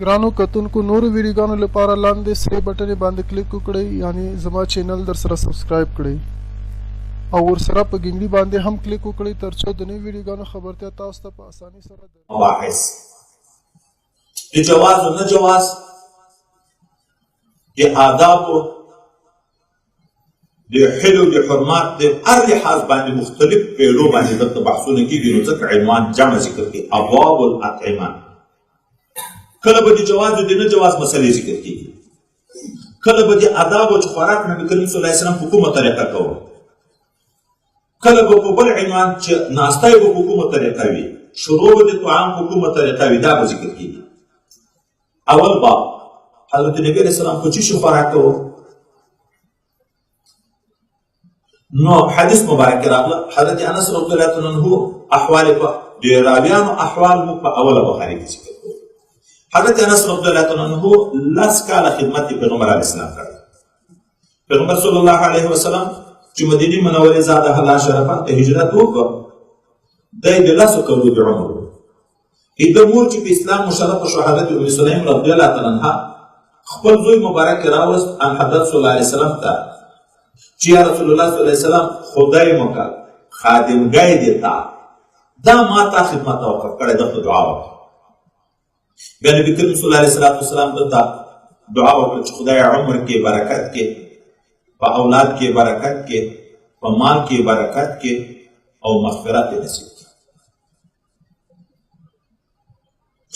ګرانو کتونکو نورو ویډیوګانو لپاره لاندې سره بټن باندې کلیک وکړئ، یعنی زما چینل در سره سبسکرایب کړئ او ورسره په ګنګړي باندې هم کلیک وکړئ ترڅو د نوې ویډیوګانو خبرتیا تاسو ته په اسانۍ سره مباحث د جواز او نه جواز د آداب د حل او د حرمات د هر لحاظ باندې مختلف پیړو باندې دغه بحثونه کیږي، نو ځکه عنوان جمع ذکر کوي ابواب الاطعمه. کله به د جواز او د نه جواز مسلې ذکر کیږي، کله به د آداب او خوراک نبی کریم صلی الله علیه وسلم په کومه طریقه کوو، کله به په بل عنوان چې ناسته یې په کومه طریقه وي، شروع د طعام په کومه طریقه وي، دا به ذکر کیږي. اول باب حضرت نبی علیہ السلام په چی خوراک کوو؟ نو حدیث مبارک راغله حضرت انس رضی الله عنه احوال په د راویانو احوال مو په اوله بخاری کې ذکر کوو. حضرت انس رضی الله عنه لاس کاله خدمت پیغمبر علیه السلام کړ. پیغمبر صلی الله علیه وسلم چې مدینه منوره زاده الله شرفه ته هجرت وکړ، د لاسو کولو د عمر د مور چې په اسلام مشرف شو حضرت ام سلیم رضی الله عنها خپل زوی مبارک راوست ان حضرت صلی الله علیه وسلم ته چې یا رسول الله صلی الله علیه وسلم خدای مکا خادمګۍ دیتا دا ما ته خدمت وکړه کړه د دعا وکړه. بیا نبی کریم صلی الله علیه وسلم ته دعا وکړه چې خدای عمر کې برکت کې، په اولاد کې برکت کې، په مال کې برکت کې او مغفرت نصیب کې.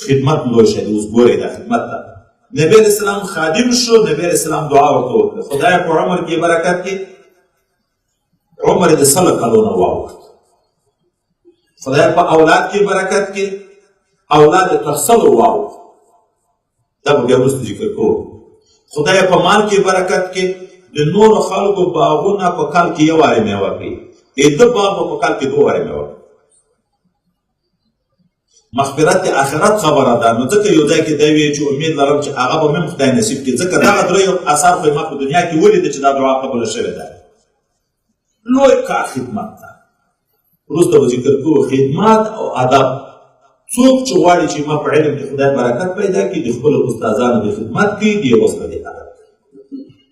خدمت لوی شي اوس ګورئ دا خدمت ده. نبی علیہ السلام خادم شو، نبی علیہ السلام دعا ورته وکړه خدای په عمر کې برکت کې، عمر د سل کلونه واوښت. خدای په اولاد کې برکت کې، اولاد تر سلو واوښت. دا به بیا وروسته ذکر کوو. خدای په مال کې برکت کې، د نورو خلکو باغونه په کال کې یو وارې میوه کوي، د باغ په کال کې دوه وارې میوه کوي. مغفرت آخرت خبره ده، نو ځکه یو ځای کې دی وی چې امید لرم چې هغه به مې خدای نصیب کړي، ځکه دغه درې اثار خو ما په دنیا کې ولیده چې دا دعا قبوله شوې ده. لوی کار خدمت ده. وروسته به ذکر کوو خدمات او ادب. څوک چې غواړي چې ما په علم کې خدای برکت پیدا کړي، د خپلو استادانو د خدمت کوي، د یو وسله د ادب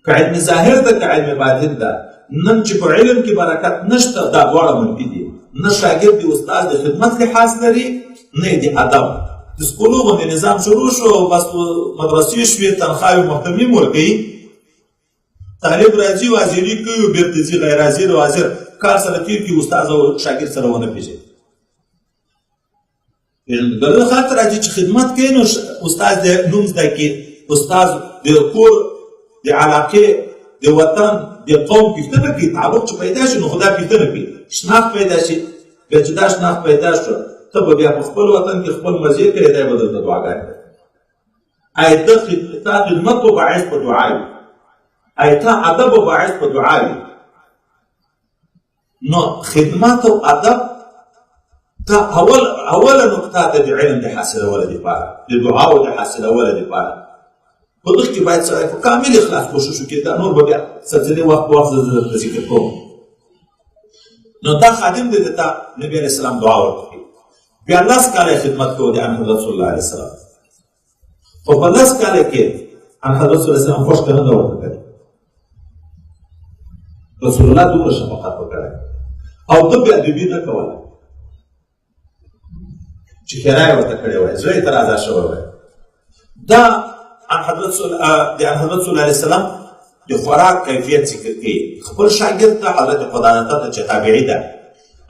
که علم ظاهر ده که علم باطن ده. نن چې په علم کې برکت نشته دا دواړه منفي دي. نه شاګرد د استاد د خدمت لحاظ لري، نه د ادب. د سکولو غوندې نظام شروع شو، بس مدرسې شوې، تنخواوې محتمي مو ورکوي، طالب راځي وازیري کوي، بېرته ځي غیر حاضر او حاضر کار سره تېر کړي، استاد او شاګرد سره ونه پېژني. ګرده خاطر راځي چې خدمت کوي، نو استاد د نوم زده کړي، استاد د کور د علاقې د وطن د قوم پېژنه کوي. تعلق چې پیدا شي نو خدای پېژنه کوي، شناخت پیدا شي. بیا چې دا شناخت پیدا شو ته به بیا په خپل وطن کې خپل مزې کوي، دی به درته دعاګانې کوي. آیا ته خدمت به باعث په دعا وي، آیا ته ادب به باعث په دعا وي. نو خدمت او ادب ته اوله نقطه ده د علم د حاصلولو دپاره، د دعاو د حاصلولو دپاره. په دغه کې باید سړی په کامل اخلاص کوشش وکړي. دا نور به بیا سلسلې وخت په وخت زه درته ذکر کوم. نو دا خادم دی ته نبی علیه السلام دعا ورکړي. بیا لس کاله خدمت کوو د حضرت رسول الله علیه السلام. خو په لس کاله کې حضرت رسول الله السلام خوښ نه ده ورته کړې. رسول الله دومره شفقت وکړی او ده بې ادبي نه کوله چې کرایه ورته کړې وای، زوی ته راضا شوی وای. دا حضرت صلی الله علیه وسلم د خوراک کیفیت ذکر کوي. خپل شاګرد ته حضرت قدادته ته چې تابعي ده،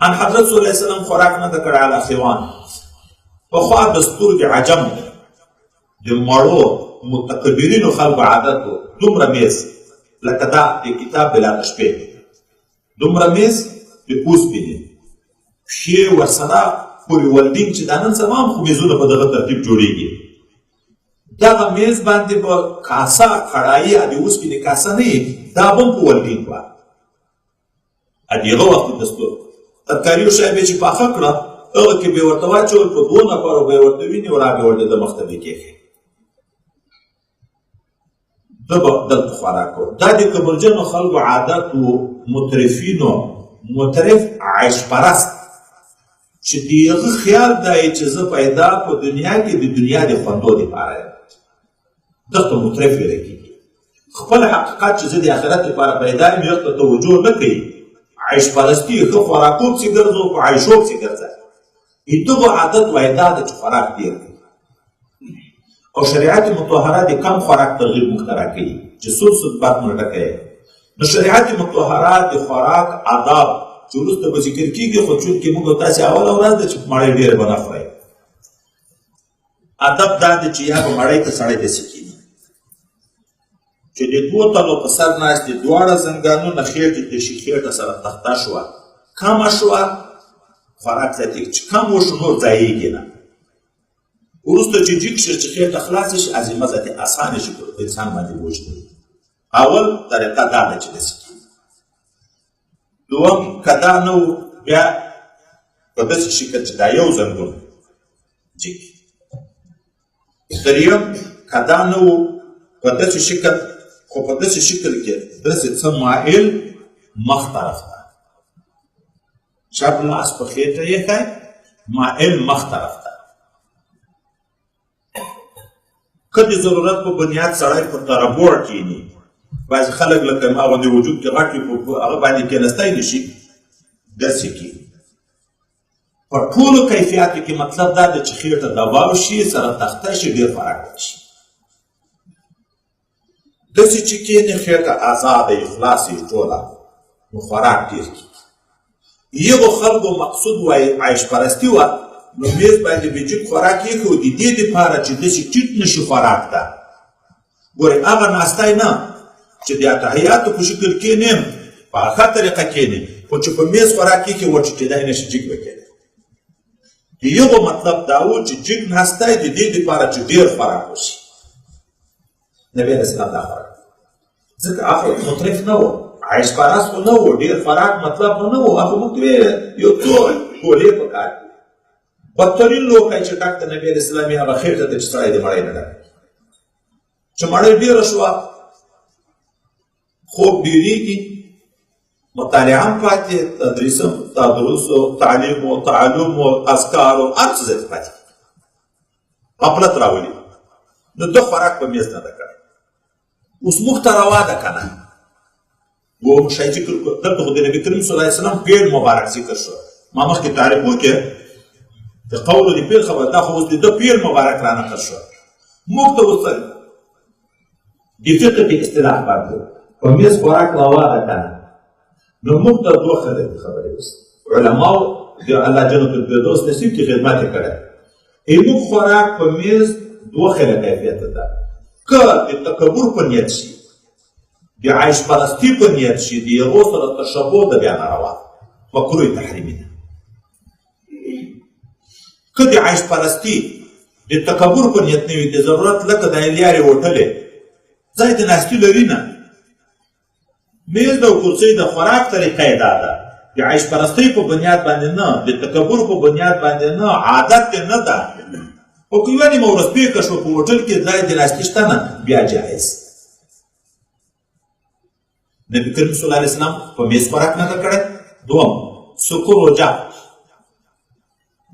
ان حضرت صلی الله علیه وسلم خوراک نه ده کړی علی خوان. پخوا دستور د عجم د مړو متکبرینو خلکو عادت و دومره میز لکه دا د کتاب بلا تشبیه، دومره میز د اوسپنې، پښې ورسره پورې ولډینګ چې دا نن سبا هم خو میزونه په دغه ترتیب جوړېږي. دغه میز باندې به کاسه کړایي د اوسپنې کاسه نه وي، دا به هم په ولډینګ وه. د هغه وخت دستور ترکاري شی به چې پاخه کړه هغه کې به یې ورته واچول، په دوو نفرو به یې ورته ویني او را به یې ورته د مخ ته به کېښي. ده به دلته خوراک کوو. دا د کبرجنو خلکو عادت و، مترفینو، مترف عیش پرست چې د هغه خیال دا یې چې زه پیدا په دنیا کې د دنیا د خوندو دپاره یم دغه ته مترف ویلی کېږي خپل حقیقت چې زه د آخرت لپاره پیدا یم هغه ته توجه نه کوي عیش پرستي ښه خوراکو پسې ګرځو په عیشو پسې ګرځه دغه عادت وایي دا ده چې خوراک ډېر کوي او شریعت مطهره د کم خوراک ترغیب موږ ته راکوي چې سود بد مو ډکوي نو شریعت مطهره د خوراک آداب چې وروسته به ذکر کېږي خو چونکې موږ تاسې اوله ورځ ده چې مړۍ ډېر به نه خورئ ادب دا دی چې یا به مړۍ ته سړی داسې کېني چې د دوو تلو په سر ناست دي دواړه زنګانونه خېټې تشي خېټه سره تخته شوه کمه شوه خوراک زیاتېږي چې کم وشو نور ځایېږي نه وروسته چې جګ شي چې خېټه خلاصه شي عظیمه ذاتې اسانه شي په انسان باندې بوج دی اول طریقه دا ده چې داسې کېږي دوم که دا نه و بیا په داسې شکل چې دا یو زنګون جګ دریم که دا نه و په داسې شکل خو په داسې شکل کې داسې څه مائل مخ طرف ته چپ لاس په خېټه ایښی مائل مخ طرف ته که د ضرورت په بنیاد سړی په تربوړ کښېني بعضې خلک لکه ما غوندې وجود کې غټ وي په هغه باندې کېنستی نه شي داسې کښېني په ټولو کیفیاتو کې مطلب دا ده چې خېټه دباو شي سره تخته شي ډېر خوراک وشي داسې چې کښېني خېټه ازاده وي خلاصه وي ټوله نو خوراک ډېر کېږي یغو خلکو مقصود وایي عیش پرستي وه نو میز باندې به جګ خوراک ایښی و د دې دپاره چې داسې ټیټ نه شي خوراک ته ګورئ هغه ناستی نه چې د اتحیاتو په شکل کښېنیم په ښه طریقه کښېنیم خو چې په میز خوراک ایښی وټیټېدی نه شي جګ به کېدی د یغو مطلب دا و چې جګ ناستی د دې دپاره چې ډېر خوراک وشي نبي علیه السلام دا خوراک ځکه هغه مطرف نه و عیش پرست نه و ډېر خوراک مطلب نه و هغه موږ ته یو څو ګولې په کار دي بدترین لوښی چې ډک د نبي علیه السلام یې هغه خېټه ده چې سړی د مړۍ نه ډک چې مړۍ ډېره شوه خوب ډېرېږي مطالعه هم پاتې تدریس هم تدریس و تعلیم و تعلم و اذکار و هر څه ځای ته پاتې غفلت راولي نو ده خوراک په میز نه ده کړی اوس موږ ته روا ده که نه دوم شی ذکر کړو دلته خو د نبي کریم صلی الله علیه وسلم پیل مبارک ذکر شو ما مخکې تعریف وکړې د قولو د پیل خبر دا خو اوس د ده پیل مبارک رانقل شو موږ ته اوس د فقه په اصطلاح باندې په میز خوراک روا ده که نه نو موږ ته دوه خبرې اوس علماو د الله جنت الفردوس نصیب کې خدمت یې کړی موږ خوراک په میز دوه خیله کیفیت ده که د تکبر په نیت شي د عیش پرستی په نیت شي د هغو سره تشبه ده بیا ناروا مکروه تحریمي ده که د عیش پرستی د تکبر په نیت نه وي د ضرورت لکه د لیارې هوټلې ځای د ناستي لري نه میز او کرسۍ د خوراک طریقه یې دا ده د عیش پرستۍ په بنیاد باندې نه د تکبر په بنیاد باندې نه عادت یې نه ده خو که یوه نیمه ورځ پېښه شوه په هوټل کې ځای د ناستي شته نه بیا جایز نبي کریم صلی الله علیه وسلم په میز خوراک نه ده کړی دوم سکور و جا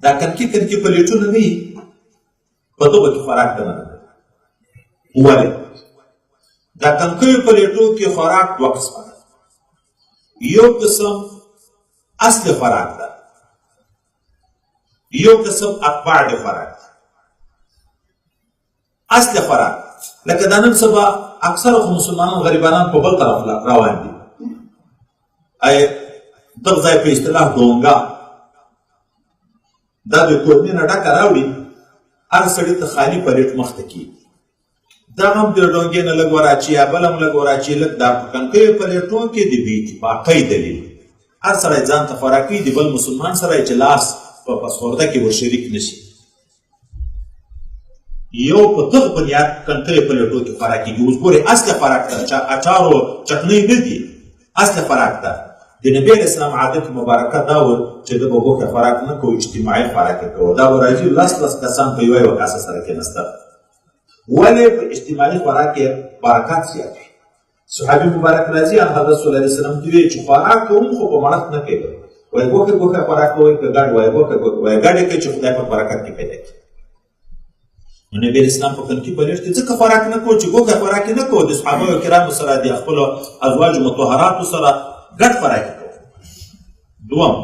دا کنکي پلیټونه نه وي په دغو کې خوراک ته نه ده ولې دا کنکیو پلیټو کې خوراک دوه قسمه ده یو قسم اصل خوراک ده یو قسم اتباع د خوراک ده اصل خوراک لکه دا نن سبا اکثره خو مسلمانان غریبانان په بل طرف روان دي دغه ځای په اصطلاح ډونګا دا د کورنۍ نه ډکه راوړي هر سړي ته خالي پلیټ مخته کېږي دا هم د ډونګې نه لږ وراچي یا بل هم لږ وراچي لږ دا په کنکیو پلیټو کې د بې اتفاقۍ دلیل هر سړی ځان ته خوراک کوي د بل مسلمان سره چې لاس په پسخورده کې ورشریک نه شي یو په دغه بنیاد کنکیو پلیټو کې خوراک کېږي اوس ګورئ اصل خوراک ته اچارو چکنۍ نه دي اصل خوراک ته د نبي علیه السلام عادت مبارکه دا و چې ده به غوښه خوراک نه کوو اجتماعي خوراک یې کوو دا به راځي لس کسان په یوه کاسه سره کېناسته ولې په اجتماعي خوراک کې برکات زیات وي صحابي مبارک راځي حضرت صلی الله علیه وسلم ته وایي چې خوراک کوم خو په مړښت نه کوي وایي ګوښه خوراک کوئ که ګډ وایي ګوښه وایي ګډ یې کوئ چې خدای په برکت کې پیدا کړي. نو نبي اسلام په کنکي پلیټ کې ځکه خوراک نه کوو چې ګوښه خوراک یې نه کوو، د صحابه کرامو سره د خپلو ازواجو مطهراتو سره ګډ خوراک یې کوو. دوم،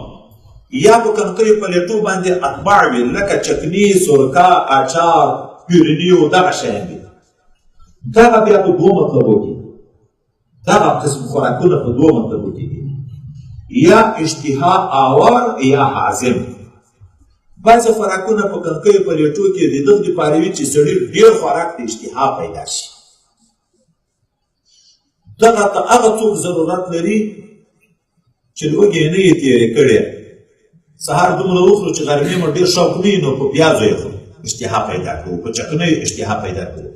یا په کنکیو پلیټو باندې اتباع وي لکه چکني، سرکه، اچار، پیرني او دغه شیان دي. دغه بیا په دوو مطلبو کې دغه قسم خوراکونه په دوو مطلبو کې دي، یا اشتها آور یا حازم. بعضې خوراکونه په کنکیو پلیټو کې د دغه دپاره وي چې سړي ډېر خوراک د اشتها پیدا شي. دغه ته هغه څوک ضرورت لري چې لوږې نه یې تېرې کړې، سهار دومره وخورو چې غرمې مو ډېر شوق نه وي، نو په پیازو یې خورو، اشتها پیدا کوو، په چکنیو اشتها پیدا کوو.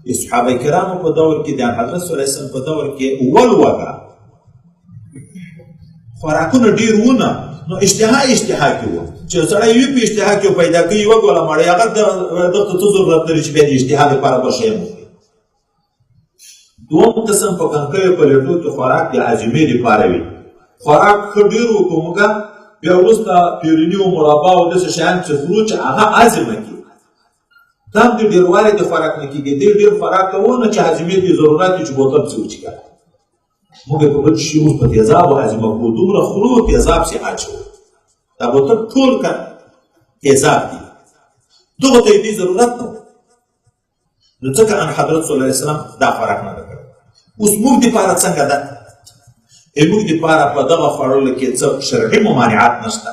د صحابه کرامو په دور کې، د حضرت صلی الله علیه وسلم په دور کې ولوګه خوراکونه ډېر وونه، نو اشتها کې وو چې سړی وي په اشتها کې پیدا کوي یوه ګوله مړۍ، هغه دغه ته څه ضرورت لري چې بیا د اشتها لپاره بل شی وخوري. دوم قسم په کنکیو پلیټو کې خوراک د عازمې لپاره وي. خوراک ښه ډېر وکړو موږ، بیا وروسته پیرني او مربا او داسې شیان چې خورو چې هغه عازمه کړي، دا هم د ډېروالي د خوراک نه کېږي. دې ډېر خوراک کوو نه چې عازمې دې ضرورت وي چې بوتل پسې وچېږي. موږ په بل شي اوس په تیزابو عازمه کوو، دومره خورو تیزاب پسې اچوو، دا بوتل ټول تیزاب دي، دغه ته یې دې ضرورت نه و. نو ځکه ان حضرت صلی الله علیه وسلم دا خوراک نه ده کړی. اوس موږ دپاره څنګه ده؟ موږ دپاره په دغه خوړلو کې څه شرعي ممانعات نشته،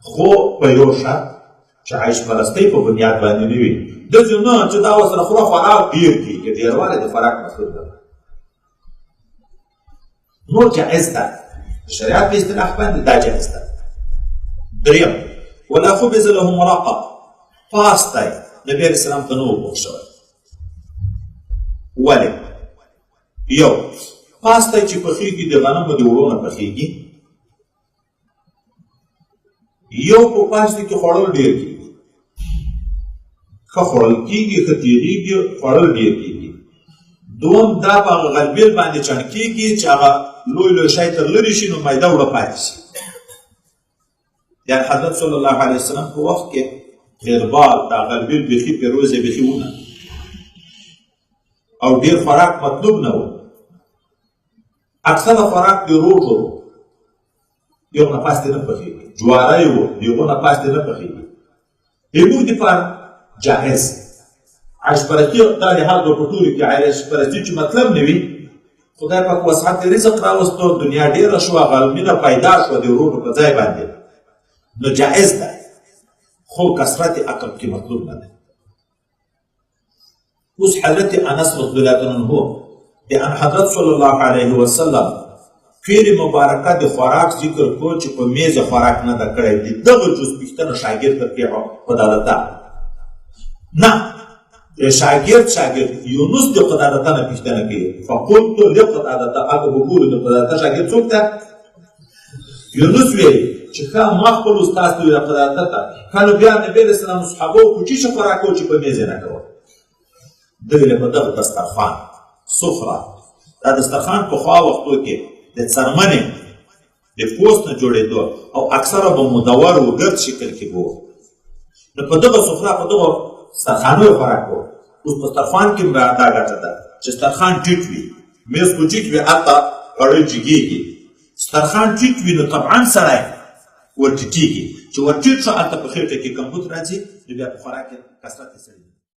خو په یو شرط چې عیش پرستۍ په بنیاد باندې نه وي. داسې نه چې دا ورسره خوره خوراک ډېر کېږي، ډېروالی د خوراک مطلوب ده. نور جائز ده، شریعت په اصطلاح باندې دا جائز ده. دریم، ولا خبز له مرقه، پاستی نبي علیه السلام ته نه و پوښ شوی. ولې؟ یو، پاستی چې پخېږي د غنمو د وړو نه پخېږي، یو په پاستی کې خوړل ډېر کېږي، ښه خوړل کېږي، ښه تېغېږي، خوړل ډېر کېږي. دوم، دا په هغه غلبیل باندې چڼ کېږي چې هغه لوی لوی شی تر لرې شي، نو میده وړه پاتې شي. یعنې حضرت صلی الله علیه وسلم په وخت کې غربال دا غلبیل بیخي پیروز یې بیخي ونه، او ډېر خوراک مطلوب نه و. اکثره خوراک د روټو یو نه پاستې نه پخېږي، جواری و د یوه نه پاستې نه پخېږي. زموږ دپاره جایز عیش پرستي دا د حال په ټولو کې عیش پرستي چې مطلب نه وي، خدای پاک وسعت رزق راوستو، دنیا ډېره شوه، غلمینه پیدا شوه د ورونو په ځای باندې، نو جایز ده، خو کثرت عقل کې مطلوب نه ده. اوس حضرت انس رضی الله عنه د ان حضرت صلی الله علیه وسلم پیر مبارکه د خوراک ذکر کو چې په میز خوراک نه ده کړی. دغه جز پوښتنه شاګرد ته کوي خدادته نه، شاګرد یونس د قدادته نه پوښتنه کوي. فقلت لقدادته، هغه وګورو د قدادته شاګرد څوک ده؟ یونس ویل چې ښه ما خپل استاد ته ویل قدادته کله بیا نبي علیه السلام صحابو کوچي چې خوراک کوو چې په میز یې نه کوه. ده ویل په دغه دسترخوان سفره، دا دسترخوان پخوا وختو کې د څرمنې د پوست نه جوړېدو او اکثره به مدور و ګرد شکل کې به و. نو په دغه سفره په دغه دسترخوانو یې خوراک کوو. اوس په دسترخوان کې دا ګټه ده چې دسترخوان ټیټ وي، میز خو ټیټ وي، هلته خوړل جګېږي. دسترخوان ټیټ وي نو طبعا سړی ورټیټېږي، چې ورټیټ شو هلته په خېټه کې کمبود راځي، نو بیا په خوراک کې کثرت یې سړي